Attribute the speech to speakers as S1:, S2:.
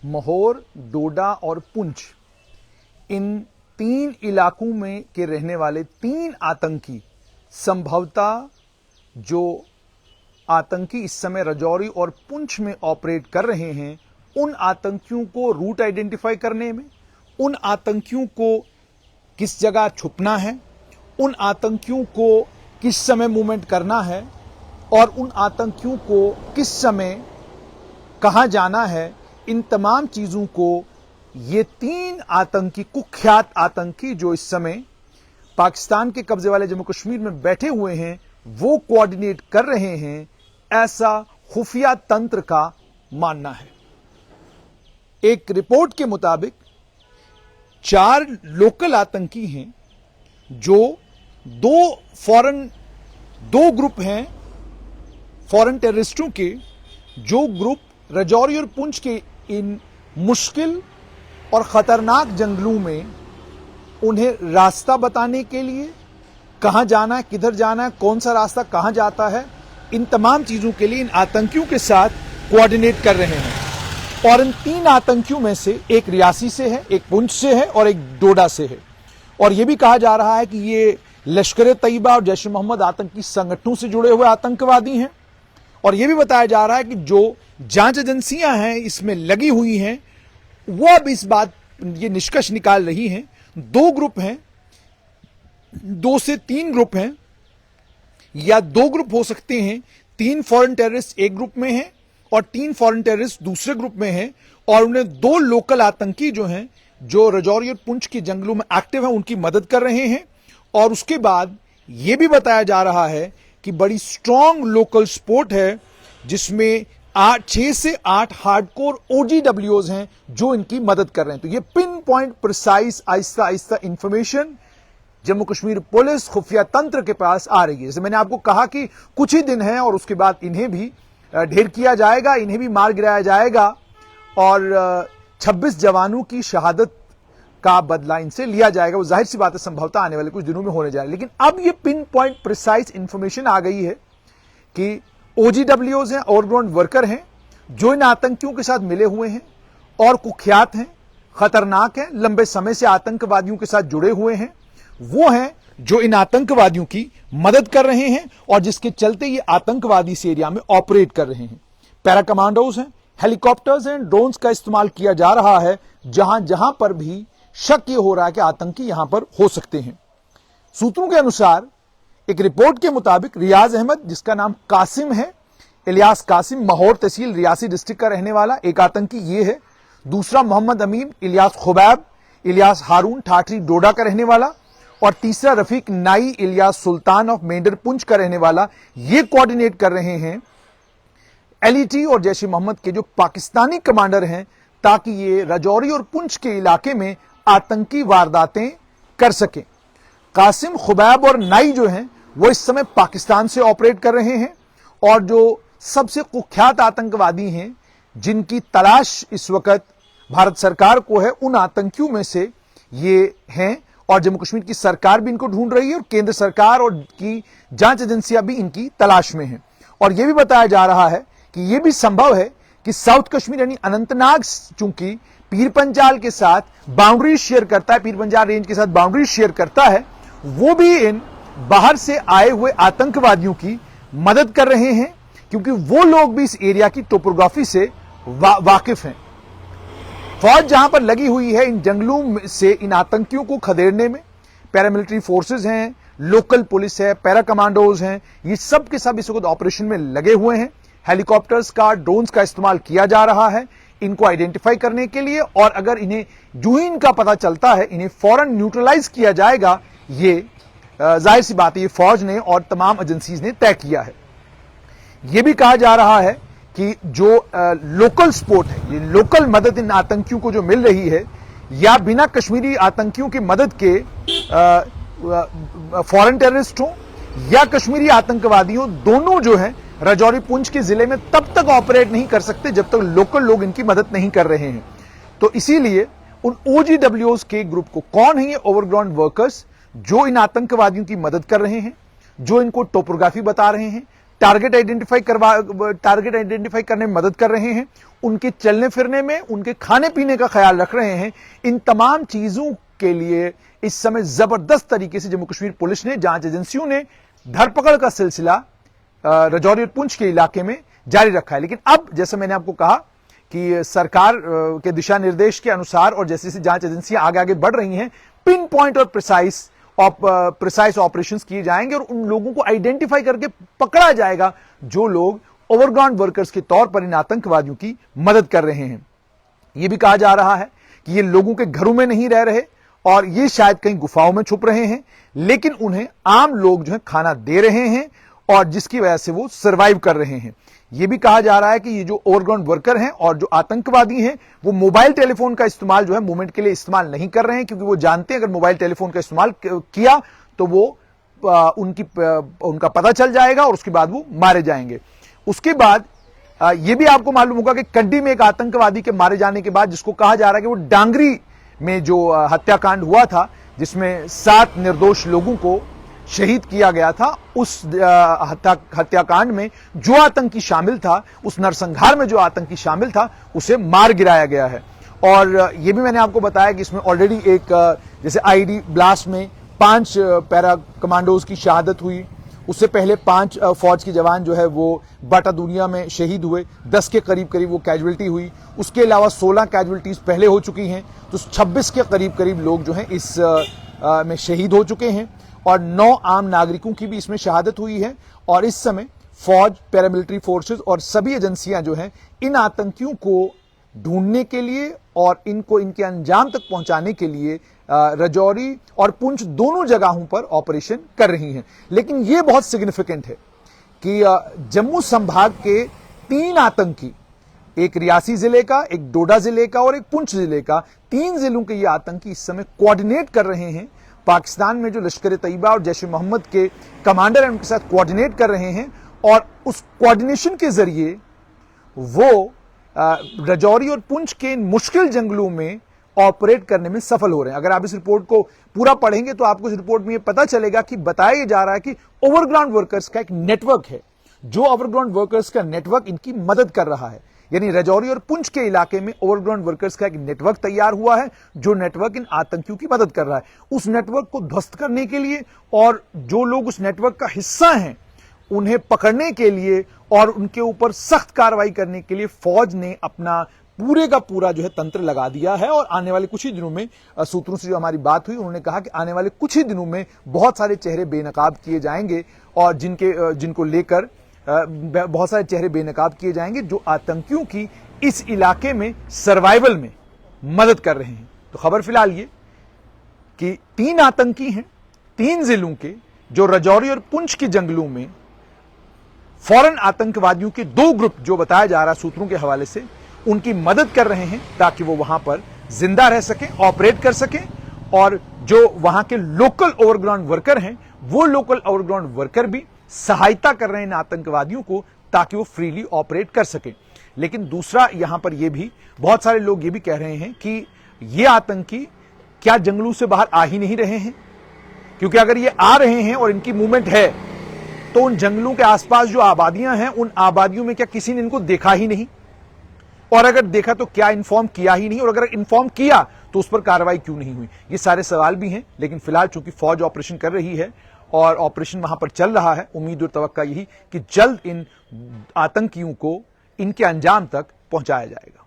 S1: महोर, डोडा और पुंछ, इन 3 इलाकों में के रहने वाले 3 आतंकी संभवतः जो आतंकी इस समय राजौरी और पुंछ में ऑपरेट कर रहे हैं, उन आतंकियों को रूट आइडेंटिफाई करने में, उन आतंकियों को किस जगह छुपना है, उन आतंकियों को किस समय मूवमेंट करना है और उन आतंकियों को किस समय कहां जाना है, इन तमाम चीजों को ये 3 आतंकी, कुख्यात आतंकी जो इस समय पाकिस्तान के कब्जे वाले जम्मू कश्मीर में बैठे हुए हैं, वो कोऑर्डिनेट कर रहे हैं, ऐसा खुफिया तंत्र का मानना है। एक रिपोर्ट के मुताबिक 4 लोकल आतंकी हैं जो दो ग्रुप हैं फॉरेन टेररिस्टों के, जो ग्रुप राजौरी और पुंछ के इन मुश्किल और खतरनाक जंगलों में उन्हें रास्ता बताने के लिए, कहां जाना है, किधर जाना है, कौन सा रास्ता कहां जाता है, इन तमाम चीजों के लिए इन आतंकियों के साथ कोऑर्डिनेट कर रहे हैं। और इन 3 आतंकियों में से एक रियासी से है, एक पुंछ से है और एक डोडा से है। और यह भी कहा जा रहा है कि ये लश्कर तैयबा और जैश ए मोहम्मद आतंकी संगठनों से जुड़े हुए आतंकवादी हैं। और यह भी बताया जा रहा है कि जो जांच एजेंसियां हैं इसमें लगी हुई हैं, वो अब इस बात ये निष्कर्ष निकाल रही हैं, 2 ग्रुप हैं, 2 से 3 ग्रुप हैं या 2 ग्रुप हो सकते हैं। 3 फॉरेन टेररिस्ट एक ग्रुप में हैं और 3 फॉरेन टेररिस्ट दूसरे ग्रुप में हैं, और उन्हें 2 लोकल आतंकी जो हैं, जो राजौरी और पुंछ के जंगलों में एक्टिव हैं, उनकी मदद कर रहे हैं। और उसके बाद यह भी बताया जा रहा है कि बड़ी स्ट्रॉन्ग लोकल सपोर्ट है, जिसमें 6 से 8 हार्डकोर OGWs हैं जो इनकी मदद कर रहे हैं। तो ये pin point precise Aahista Aahista information Jammu Kashmir police खुफिया तंत्र के पास आ रही है। जैसे मैंने आपको कहा कि कुछ ही दिन हैं और उसके बाद इन्हें भी ढेर किया जाएगा, इन्हें भी मार गिराया जाएगा और 26 जवानों की शहादत का बदला इनसे लिया जाएगा। वो जाहिर सी बात है, संभवतः आने वाले कुछ दिनों में होने जाएगा। लेकिन अब ये पिन पॉइंट प्रिसाइज इंफॉर्मेशन आ गई है कि OGWs हैं, ओवरग्राउंड वर्कर हैं, जो इन आतंकियों के साथ मिले हुए हैं और कुख्यात हैं, खतरनाक हैं, लंबे समय से आतंकवादियों के साथ जुड़े हुए हैं, वो हैं जो इन आतंकवादियों की मदद कर रहे हैं और जिसके चलते ये आतंकवादी इस एरिया में ऑपरेट कर रहे हैं। पैरा कमांडोज हैं, हेलीकॉप्टर्स हैं, ड्रोन्स का इस्तेमाल किया जा रहा है, जहां जहां पर भी शक ये हो रहा है कि आतंकी यहां पर हो सकते हैं। सूत्रों के अनुसार एक रिपोर्ट के मुताबिक रियाज अहमद, जिसका नाम कासिम है, इलियास कासिम, महोर तहसील रियासी डिस्ट्रिक्ट का रहने वाला एक आतंकी ये है। दूसरा मोहम्मद अमीन इलियास खुबैब, इलियास हारून ठाठरी डोडा का रहने वाला, और तीसरा रफीक नाई इलियास सुल्तान ऑफ मेंढर पुंछ का रहने वाला। ये कोऑर्डिनेट कर रहे हैं LET और जैश ए मोहम्मद के जो पाकिस्तानी कमांडर हैं, ताकि ये राजौरी और पुंछ के इलाके में आतंकी वारदातें कर सकें। कासिम, खुबैब और नाई जो हैं वो इस समय पाकिस्तान से ऑपरेट कर रहे हैं, और जो सबसे कुख्यात आतंकवादी हैं जिनकी तलाश इस वक्त भारत सरकार को है, उन आतंकियों में से ये हैं। और जम्मू कश्मीर की सरकार भी इनको ढूंढ रही है और केंद्र सरकार और की जांच एजेंसियां भी इनकी तलाश में हैं। और यह भी बताया जा रहा है कि यह भी संभव है कि साउथ कश्मीर यानी अनंतनाग, चूंकि पीर पंजाल के साथ बाउंड्री शेयर करता है, पीर पंजाल रेंज के साथ बाउंड्री शेयर करता है, वो भी इन बाहर से आए हुए आतंकवादियों की मदद कर रहे हैं, क्योंकि वो लोग भी इस एरिया की टोपोग्राफी से वाकिफ हैं। फौज जहां पर लगी हुई है इन जंगलों से इन आतंकियों को खदेड़ने में, पैरामिलिट्री फोर्सेज हैं, लोकल पुलिस है, पैरा कमांडोज हैं, ये सब के सब इस वक्त ऑपरेशन में लगे हुए हैं। हेलीकॉप्टर्स का, ड्रोन्स का इस्तेमाल किया जा रहा है इनको आइडेंटिफाई करने के लिए, और अगर इन्हें जो ही इनका पता चलता है इन्हें फौरन न्यूट्रलाइज किया जाएगा। ये जाहिर सी बात है, ये फौज ने और तमाम एजेंसीज ने तय किया है। यह भी कहा जा रहा है कि जो लोकल सपोर्ट है, ये लोकल मदद इन आतंकियों को जो मिल रही है, या बिना कश्मीरी आतंकियों की मदद के फॉरेन टेररिस्ट हो या कश्मीरी आतंकवादी हो, दोनों जो हैं राजौरी पुंछ के जिले में तब तक ऑपरेट नहीं कर सकते जब तक लोकल लोग इनकी मदद नहीं कर रहे हैं। तो इसीलिए उन OGWs के ग्रुप को, कौन है ये ओवरग्राउंड वर्कर्स जो इन आतंकवादियों की मदद कर रहे हैं, जो इनको टोपोग्राफी बता रहे हैं, टारगेट आइडेंटिफाई करने में मदद कर रहे हैं, उनके चलने फिरने में, उनके खाने पीने का ख्याल रख रहे हैं। इन तमाम चीजों के लिए इस समय जबरदस्त तरीके से जम्मू कश्मीर पुलिस ने, जांच एजेंसियों ने धरपकड़ का सिलसिला राजौरी और पुंछ के इलाके में जारी रखा है। लेकिन अब जैसे मैंने आपको कहा कि सरकार के दिशा निर्देश के अनुसार और जैसे जैसे जांच एजेंसियां आगे आगे बढ़ रही हैं, पिन पॉइंट और प्रिसाइज ऑपरेशंस किए जाएंगे और उन लोगों को आइडेंटिफाई करके पकड़ा जाएगा जो लोग ओवरग्राउंड वर्कर्स के तौर पर इन आतंकवादियों की मदद कर रहे हैं। यह भी कहा जा रहा है कि ये लोगों के घरों में नहीं रह रहे और ये शायद कहीं गुफाओं में छुप रहे हैं, लेकिन उन्हें आम लोग जो है खाना दे रहे हैं और जिसकी वजह से वो सरवाइव कर रहे हैं। यह भी कहा जा रहा है कि ये जो ओवरग्राउंड वर्कर हैं और जो आतंकवादी हैं वो मोबाइल टेलीफोन का इस्तेमाल जो है मूवमेंट के लिए इस्तेमाल नहीं कर रहे हैं, क्योंकि वो जानते हैं अगर मोबाइल टेलीफोन का इस्तेमाल किया तो वो उनका पता चल जाएगा और उसके बाद वो मारे जाएंगे। उसके बाद यह भी आपको मालूम होगा कि कंडी में एक आतंकवादी के मारे जाने के बाद, जिसको कहा जा रहा है कि वो डांगरी में जो हत्याकांड हुआ था जिसमें 7 निर्दोष लोगों को शहीद किया गया था, उस हत्याकांड में जो आतंकी शामिल था, उस नरसंहार में जो आतंकी शामिल था, उसे मार गिराया गया है। और यह भी मैंने आपको बताया कि इसमें ऑलरेडी एक जैसे आईडी ब्लास्ट में 5 पैरा कमांडोज की शहादत हुई, उससे पहले 5 फौज के जवान जो है वो बाटा दुनिया में शहीद हुए, 10 के करीब वो कैजुअल्टी हुई। उसके अलावा 16 कैजुअल्टीज पहले हो चुकी हैं, तो 26 के करीब लोग जो हैं इस में शहीद हो चुके हैं और 9 आम नागरिकों की भी इसमें शहादत हुई है। और इस समय फौज, पैरामिलिट्री फोर्सेस और सभी एजेंसियां जो हैं इन आतंकियों को ढूंढने के लिए और इनको इनके अंजाम तक पहुंचाने के लिए राजौरी और पुंछ दोनों जगहों पर ऑपरेशन कर रही हैं। लेकिन यह बहुत सिग्निफिकेंट है कि जम्मू संभाग के 3 आतंकी, एक रियासी जिले का, एक डोडा जिले का और एक पुंछ जिले का, 3 जिलों के ये आतंकी इस समय कोऑर्डिनेट कर रहे हैं। पाकिस्तान में जो लश्कर तैयबा और जैश ए मोहम्मद के कमांडर हैं उनके साथ कोऑर्डिनेट कर रहे हैं और उस कोऑर्डिनेशन के जरिए वो राजौरी और पुंछ के मुश्किल जंगलों में ऑपरेट करने में सफल हो रहे हैं। अगर आप इस रिपोर्ट को पूरा पढ़ेंगे तो आपको इस रिपोर्ट में यह पता चलेगा कि बताया जा रहा है कि ओवरग्राउंड वर्कर्स का एक नेटवर्क है, जो ओवरग्राउंड वर्कर्स का नेटवर्क इनकी मदद कर रहा है। यानी राजौरी और पुंछ के इलाके में ओवरग्राउंड वर्कर्स का एक नेटवर्क तैयार हुआ है, जो नेटवर्क इन आतंकियों की मदद कर रहा है। उस नेटवर्क को ध्वस्त करने के लिए और जो लोग उस नेटवर्क का हिस्सा हैं उन्हें पकड़ने के लिए और उनके ऊपर सख्त कार्रवाई करने के लिए फौज ने अपना पूरे का पूरा जो है तंत्र लगा दिया है। और आने वाले कुछ ही दिनों में, सूत्रों से जो हमारी बात हुई उन्होंने कहा कि आने वाले कुछ ही दिनों में बहुत सारे चेहरे बेनकाब किए जाएंगे और जिनको लेकर बहुत सारे चेहरे बेनकाब किए जाएंगे जो आतंकियों की इस इलाके में सर्वाइवल में मदद कर रहे हैं। तो खबर फिलहाल ये कि 3 आतंकी हैं 3 जिलों के, जो राजौरी और पुंछ के जंगलों में फौरन आतंकवादियों के 2 ग्रुप, जो बताया जा रहा है सूत्रों के हवाले से, उनकी मदद कर रहे हैं ताकि वो वहां पर जिंदा रह सकें, ऑपरेट कर सकें। और जो वहां के लोकल ओवरग्राउंड वर्कर हैं, वो लोकल ओवरग्राउंड वर्कर भी सहायता कर रहे हैं इन आतंकवादियों को ताकि वो फ्रीली ऑपरेट कर सकें। लेकिन दूसरा यहां पर यह भी, बहुत सारे लोग ये भी कह रहे हैं कि ये आतंकी क्या जंगलों से बाहर आ ही नहीं रहे हैं, क्योंकि अगर ये आ रहे हैं और इनकी मूवमेंट है तो उन जंगलों के आसपास जो आबादियां हैं, उन आबादियों में क्या किसी ने इनको देखा ही नहीं, और अगर देखा तो क्या इन्फॉर्म किया ही नहीं, और अगर इन्फॉर्म किया तो उस पर कार्रवाई क्यों नहीं हुई। ये सारे सवाल भी हैं। लेकिन फिलहाल चूंकि फौज ऑपरेशन कर रही है और ऑपरेशन वहां पर चल रहा है, उम्मीद और तवक्का यही कि जल्द इन आतंकियों को इनके अंजाम तक पहुंचाया जाएगा।